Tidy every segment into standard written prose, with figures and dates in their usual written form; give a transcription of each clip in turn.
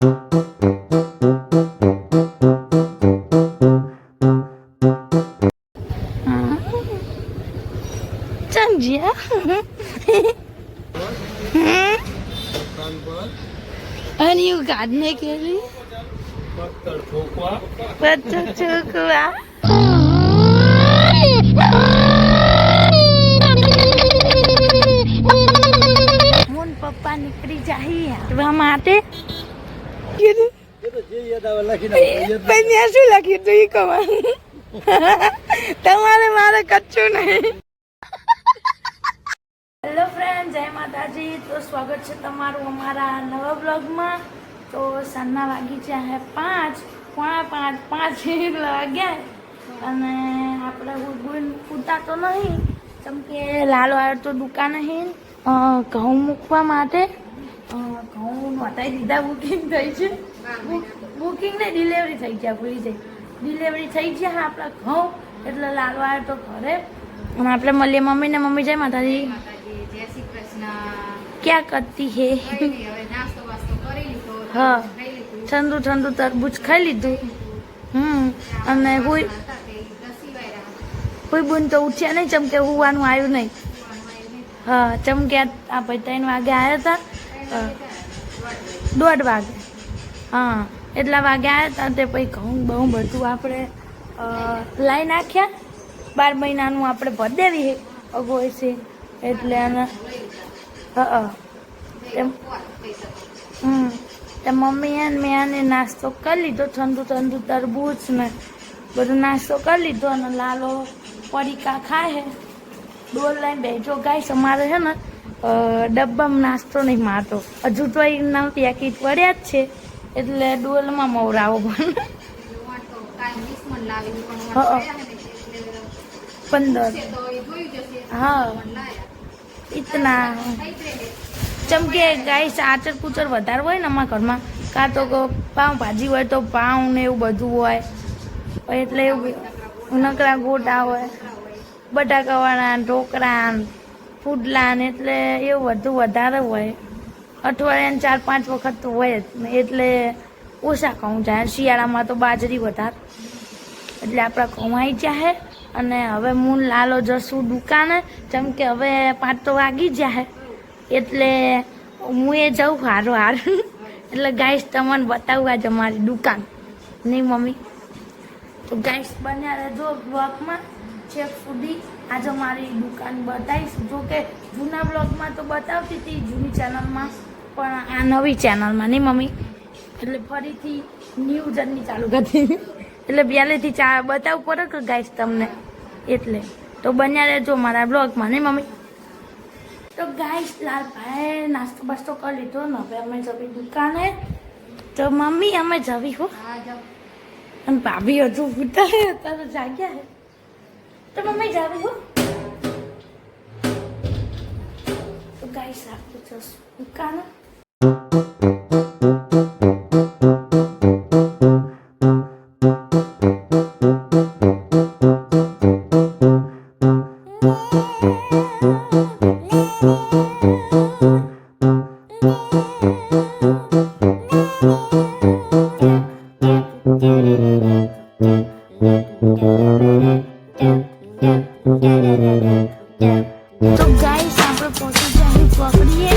समझिया अनियु काटने के लिए पत्थर ठोकवा मोन पप्पा निकली जाए માટે શું લખ્યું તું તમારે મારે કચ્છું નહીં. હેલો ફ્રેન્ડ, જય માતાજી. તો સ્વાગત છે તમારું અમારા નવા બ્લોગમાં. તો સાંજના વાગી છે 5, પોણા 5 વાગ્યા અને આપણે પૂતા તો નહીં કેમ કે લાલો આવ્યો તો દુકાન નહીં ઘઉં મૂકવા માટે. ઘઉં નોંધાઈ દીધા, બુકિંગ થઈ છે. બુકિંગ ને ડિલિવરી થઈ ગયા, ભૂલી જાય. ડિલિવરી થઈ ગયા આપણા ઘઉં, એટલે લાલો આવ્યો તો ઘરે અને આપણે મળીએ મમ્મી ને. મમ્મી જય માતાજી. જય શ્રી કૃષ્ણ. ક્યાં કરતી હે? હા, ઠંડુ ઠંડુ તરબૂચ ખાઈ લીધું. અને કોઈ બુન તો ઉઠ્યા નહીં, ચમકે હોવાનું આવ્યું નહીં. હા, ચમકે આ ભાઈ 3 વાગે આવ્યા હતા, 1:30 વાગે. હા, એટલા વાગે આવ્યા હતા. તે પછી ઘઉં બહુ બધું આપણે લાઈ નાખ્યા. 12 મહિનાનું આપણે ભરી દેવી અગોય છે એટલે મમ્મીએ મેં આને નાસ્તો કરી લીધો, ઠંડુ ઠંડુ તરબૂચ ને બધું નાસ્તો કરી લીધો. અને લાલો પડીકા ખાય હે. ડોલ લઈને બેઠો. ગાઈસ અમારે છે ને ડબ્બામાં નાસ્તો નહીં મારતો, હજુ તો એના પેકેટ પડ્યા જ છે એટલે ડોલમાં મવરાવો પણ 15. હા, ઇતના ચમકે ગાઈસ આચર કુચર વધારે હોય ને અમારા ઘરમાં, કાં તો પાઉં ભાજી હોય તો પાઉં ને એવું બધું હોય, એટલે એવું નકરા ગોટા હોય, બટાકાવાળા, ઢોકળા, પુડલા ને, એટલે એવું બધું વધારે હોય. અઠવાડિયાને 4-5 વખત તો હોય જ, એટલે ઓછા ઘઉં જાય. શિયાળામાં તો બાજરી વધારે, એટલે આપણા ઘઉં આવી જાય. અને હવે હું લાલો જશું દુકાને, જેમ કે હવે 5 તો વાગી જાય એટલે હું એ જાઉં હારો હાર. એટલે ગાઈસ તમને બતાવવા જ અમારી દુકાન નહીં મમ્મી. તો ગાઈસ બન્યા રહેજો બ્લોગમાં છેક સુધી. આજે મારી દુકાન બતાવીશ. જો કે જૂના બ્લોગમાં તો બતાવતી હતી, જૂની ચેનલમાં, પણ આ નવી ચેનલમાં નહીં મમ્મી. એટલે ફરીથી ન્યૂ જર્ની ચાલુ કરી, એટલે પહેલેથી બતાવવું પડે કે ગાઈસ તમને, એટલે તો બન્યા રહેજો મારા બ્લોગમાં નહીં મમ્મી. તો ગાઈસ લાલભાઈ નાસ્તો બાસ્તો કરી લીધો ને હવે અમે જવી દુકાને. તો મમ્મી અમે જવી હો, અને ભાભી હજુ ઉઠા અત્યારે જાગ્યા હે. તો મમ્મી જવી હો. તો ગાઈસ આપણે જશું દુકાને. તો ગાઈસ આપણે પહોંચી જાય પકડીએ.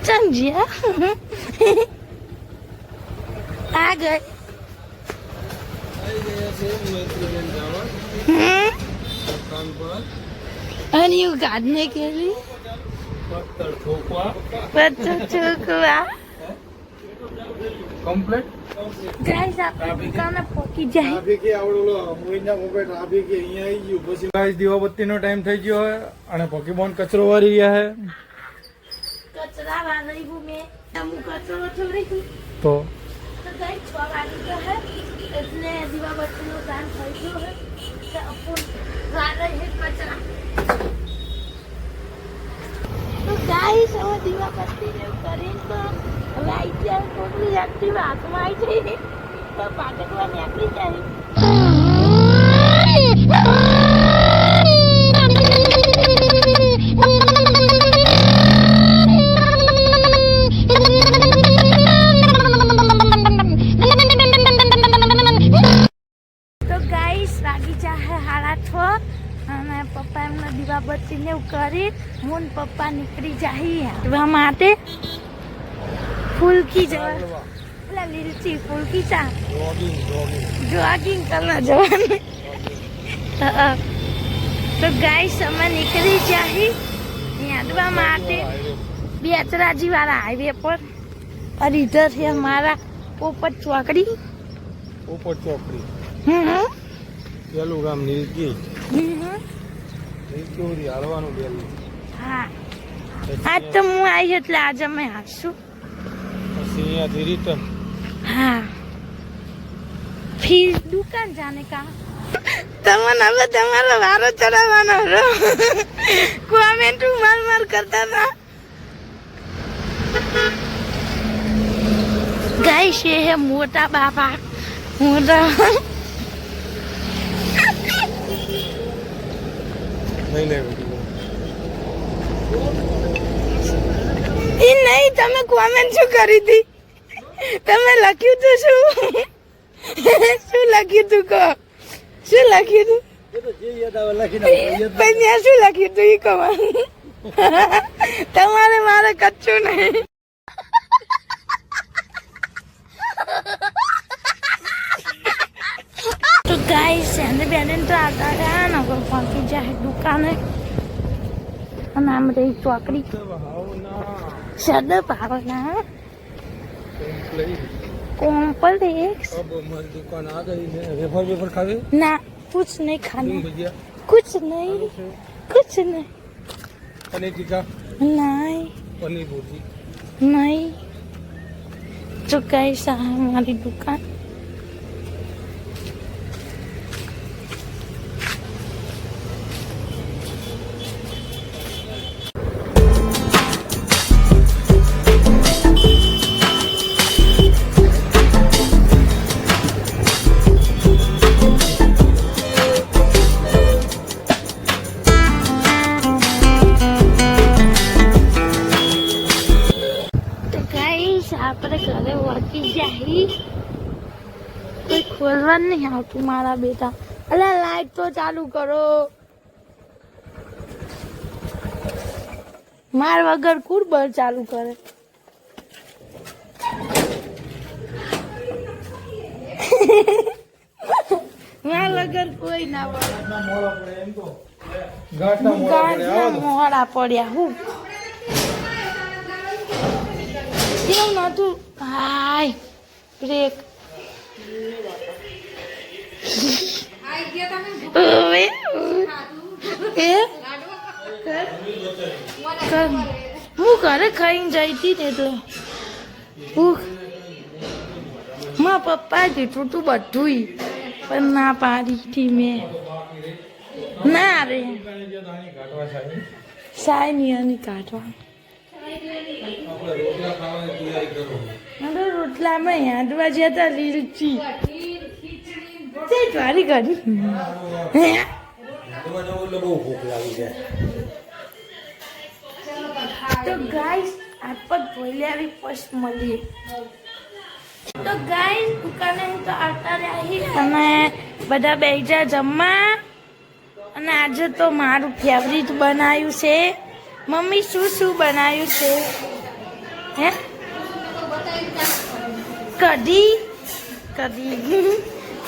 સમજ્યા આ ગઈ. अनियु काटने के लिए पत्थर ठोकवा कंप्लीट. गाइस आप दुकान पहुंची जाए. ट्राफिक के आवડો મોઈના મોબાઈલ ટ્રાફિક કે અહીંયા આવી ગયું. પછી ગાઈસ દીવાબત્તીનો ટાઈમ થઈ ગયો છે અને પોકીબોન કચરો વારી રહ્યા છે. કચરા વાળી હું મે અમુ કચરો છોડી દી તો ગાઈસ 6 વાગી ગયો છે એટલે દીવાબત્તીનો ટાઈમ થઈ ગયો છે. બાપુ વારે હે કચરા. તો ગાઈસ હવે દીવા બત્તી ને કરીને તો હવે આવી જાય ટોટલી એક્ટિવ હાથમાં આવી જઈને તો પાટકવા નીકળી જાય. તો ગાઈસ વાગી જાય 8:30 અને પપ્પા એમને દીવા બત્તી ને એવું કરી હું ને પપ્પા નીકળી જાય હાટવા માટે. ફૂલકી જવા પેલા લીલચી ફૂલકી ચા જોગિંગ કરવા જવાનું. તો ગાઈસ અમે નીકળી જાય હાટવા માટે બેચરાજી वाला हाईवे पर. और इधर है हमारा पोपट चौकड़ी. पोपट चौकड़ी પેલું ગામ નીલગી. નીલગી હાલવાનું પેલું. હા આજ તો હું આવી એટલે આજે અમે હારશું. પછી અહીંયાથી રિટર્ન. हाँ फिर दुकान जाने का તમને હવે તમારો વારો ચડાવવાનો રો. કોમેન્ટ માર કરતા હતા. गाइस ये है मोटा बाबा. मोटा નહીં લેવું. એ નહીં તમે કોમેન્ટ શું કરી હતી? તમે લખ્યું હતું શું? શું લખ્યું હતું કહો? શું લખ્યું હતું? જે યાદ આવે લખી નાખો. પણ શું લખ્યું હતું એ કહો. તમારે મારે કચ્છું નહીં. तो गाइस एंड बेन तो आता रहा ना को पहुंची जाए दुकान है नाम रे चौकड़ी सदर पावना कॉम्प्लेक्स. अब हमारी दुकान आ गई है. वेफर वेफर खावे ना कुछ नहीं खाना. भजिया कुछ नहीं कुछ नहीं. पनीर टिक्का नहीं पनीर भुर्जी नहीं. तो गाइस हमारी दुकान આપણે ઘરે વળગી જાય. કોઈ ખોલવા નહીં આવતું મારા બેટા. અલા લાઈટ તો ચાલુ કરો. માર વગર કુરબર ચાલુ કરે. માર વગર કોઈ ના પડે. ગાંઠના મોડા પડ્યા હું કેવું નતું. હાય બ્રેક હું ઘરે ખાઈને જઈ હતી ને એટલે મારા પપ્પાએ કીધું તું બધું પણ ના પાડી હતી મેં. ના રે સાય ની કાઢવા રોટલામાં યાદવા જતા લીલચી તે વારી કરી. તો ગાઈસ આપત બોલ્યા પોસ્ટ મળીએ. તો ગાઈસ દુકાને તો આવતા રહ્યા અને બધા બેજા જમવા. અને આજે તો મારું ફેવરિટ બનાવ્યું છે. મમ્મી શું શું બનાવ્યું છે? હે કઢી કઢી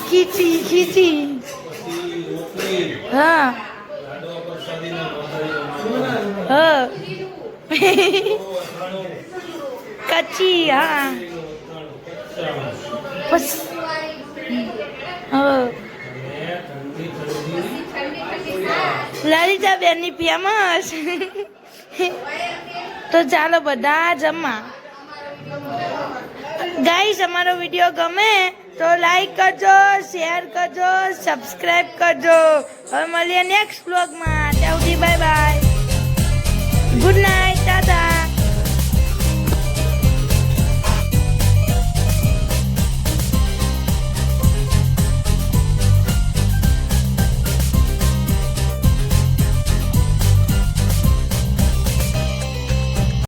ખીચી હા હા કચ્છી હા લલિતા બેનની ફેમસ. તો ચાલો બધા જમવા. ગાઈસ અમારો વિડીયો ગમે તો લાઈક કરજો, શેર કરજો, સબસ્ક્રાઇબ કરજો. હવે મળીએ નેક્સ્ટ બ્લોગમાં. ત્યાં સુધી બાય બાય, ગુડ નાઇટ.